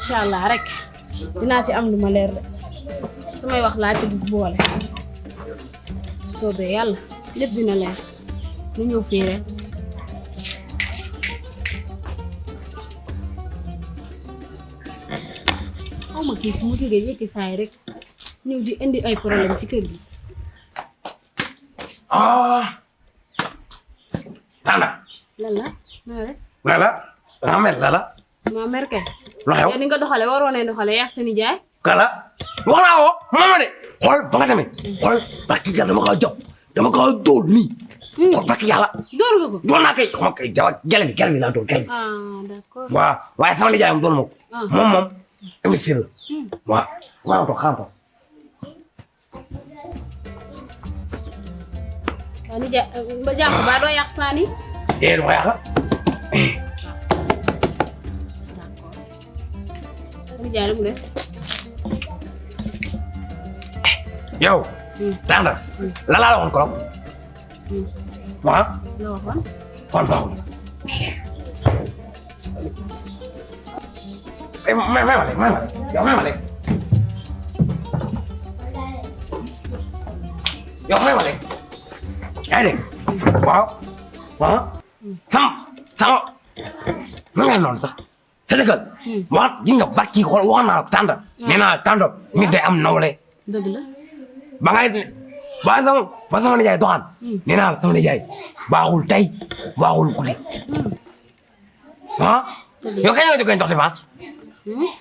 inshallah rek dinaa ci am lu ma leer de samay wax laa ci boole su soobee yàlla lépp dina leer ñu ñëw fii rek xaw ma kii fu mu jógee yëkki saay rek ñëw di indi ay problème ci kër gi Tanda. lan la rek Lala. Ramel lala. maa mer kay Lu xew? yow ni nga doxale waroon nañ doxale yàq seen i jaay Kala. Wax naa ko mama de. Xool ba nga demee. Xool barki yàlla dama kaa jox. Dama kaa dóor nii. Xool barki yàlla. door nga ko Doon naa kay xam kay jawa gel bi laa doon gel bi. d'accord Waaw waaye sama nijaayam doon ma ko. Moom imbécile la. Waaw waaw to xam ko. waa ni ja ba jàpp ba doo yàq saa ni Du ma yàqa. ni jaay lu mu def Yow. Tanda. La la waxoon ko. Waaw. la waxoon Kon baaxul. May ma lekk. Yow may ma lekk. Yow may ma lekk. Yaa ngi dégg. Waaw. Sama. Nu ngeen noonu sax. Sa dëkkal. Wax ji nga bakki xool wax naa Tanda. Nee naa Tanda nit day am nawle. dëgg la ba sama nijaay doxaan. Nee naa sama nijaay baaxul tey baaxul guddi. Yow kañ la nga jox dépense.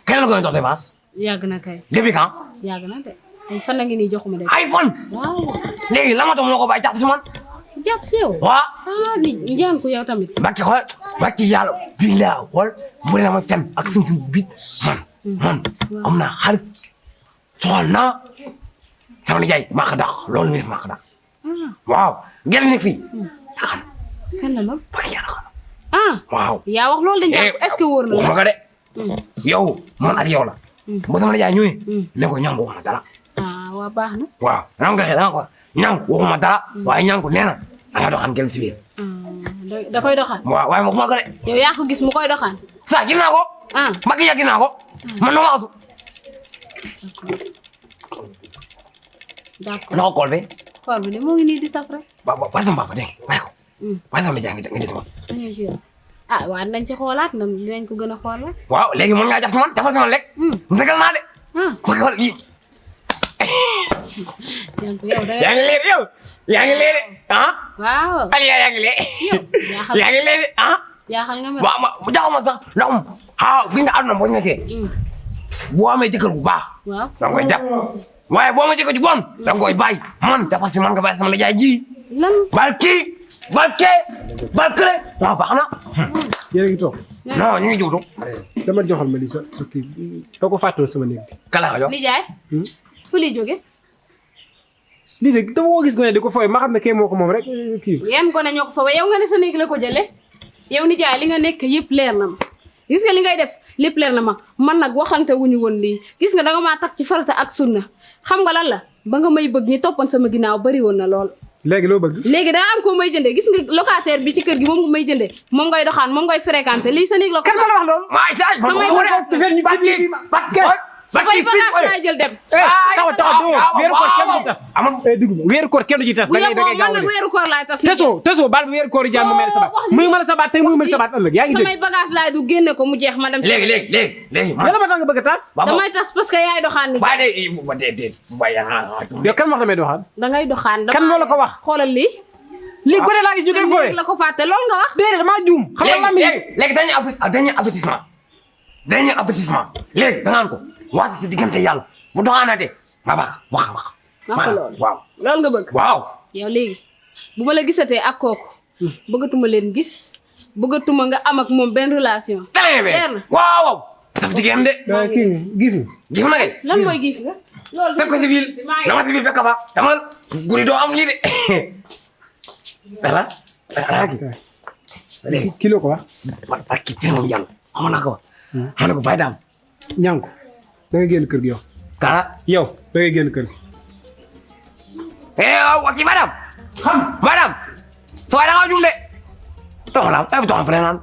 kañ la nga jox dépense. yàgg na kay depuis quand. yàgg na de ay fan la ngi nii joxuma de ay fan. waaw léegi la ma toog moo ko bàyyi jàpp si man. jàpp si yow waaw. ni njàng ko yow tamit bakki xool bakki yàlla bii laa xool bu dee ma fen ak sim bi man am naa xaalis soxal naa sama nijaay maa ko dàq loolu mi def maa ko dàq. waaw gel nekk fii. kan la loolu bakki yàlla xam waaw yaa wax loolu de njàng est-ce que wóor na waxuma ko de yow man ak yow la bu sama nijaay ñëwee ne ko ñangu waxuma dara. waa baax na waaw danga ko xëy danga ko ñangu waxuma dara waaye ñangu nee na danga doxaan gel si biir. da koy doxaan waaw waaye waxuma ko de. yow yaa ko gis mu koy doxaan saa gis naa ko. Mbacke yaa gis naa ko. man noo waxatu. d'accord noo ko kool be. koor bi de moo ngi nii di saf rek waaye sama papa dégg nga bàyyi ko. waaye sama nijaay nga dégg ma. ñëw ci yow waaw nañ ci xoolaat na dinañ ko gën a xool rek waaw léegi mën ngaa jàpp si man defal si man lekk. fekkal naa de. fekkal lii. yow da yaa ngi lee yow. yaa ngi lee de waaw Aliou yaa ngi lee. yaa ngi lee de jaaxal nga ma waaw ma jaaxal ma sax ndax bi nga àdduna boo ñu nekkee. boo amee jëkkër bu baax. waaw da nga koy jàpp waaye boo amee jëkkër ju bon da nga koy bàyyi man dafa si man nga bàyyi sama nijaay ji. lan bal kii bal kee bal kële waaw baax na. yéen a ngi toog. non ñu ngi juutu. dama joxal ma lii sa kii doo ko fàttali sama néeg bi. kala nga jox. nijaay fu li jóge lii de dama ko gis gone di ko fooy ma xam ne kee moo ko moom rek kii. yem gone ñoo ko fa yow nga ne sa néeg la ko jële yow nijaay li nga nekk yëpp leer na ma gis nga li ngay def lépp leer na ma man nag waxante wuñu woon lii gis nga danga maa takk ci farata ak sunna xam nga lan la ba nga may bëgg ñi toppoon sama ginnaaw bari woon na lool léegi loo bëgg. léegi daa am koo may jëndee gis nga locataire bi ci kër gi moom nga may jëndee moom ngay doxaan moom ngay fréquenté lii sa néeg la ko. kan ma la wax loolu. maa saa yi samay bagage laay jël dem. taxaw weeru koor kenn du ci tas. dugg weeru koor kenn du ci tas. da ngay gaaw man nag weeru koor laay tas. tesoo baal bu weeru koor yi jàmm mu mel sabaat muy mën a sabaat tey muy mën a sabaat ëllëg yaa ngi dégg. samay bagage laay du génne ko mu jeex ma dem. léegi. yàlla ma tax nga bëgg a tas. damay tas parce que yaay doxaan ni. yow kan moo tax may doxaan. dangay doxaan. kan moo la ko wax. xoolal lii. lii gone laa gis ñu koy fooyee. la ko fàtte loolu nga wax. déedéet damaa juum. xam nga laa léegi dañuy avertissement léegi da ngaan ko waasi si diggante yàlla bu doxaanaatee ma wax loolu waaw loolu nga bëgg. waaw yow léegi bu ma la gisatee ak kooku bëggatuma leen gis bëggatuma nga am ak moom benn relation. très bien waaw daf jigéen de. kii gif gif na kay. lan mooy gif nga. loolu fekk ko civil dama civil fekk ba dama guddi doo am lii de. voilà. kilo ko wax. parce que tey moom yàlla xam naa ko wax. xam na ko bàyyi daam. ñànku da nga génn kër gi yow. kala yow da ngay génn kër gi. waaw kii madame. madame. soo da nga jum de. donc là ay fu taxaw fële naan.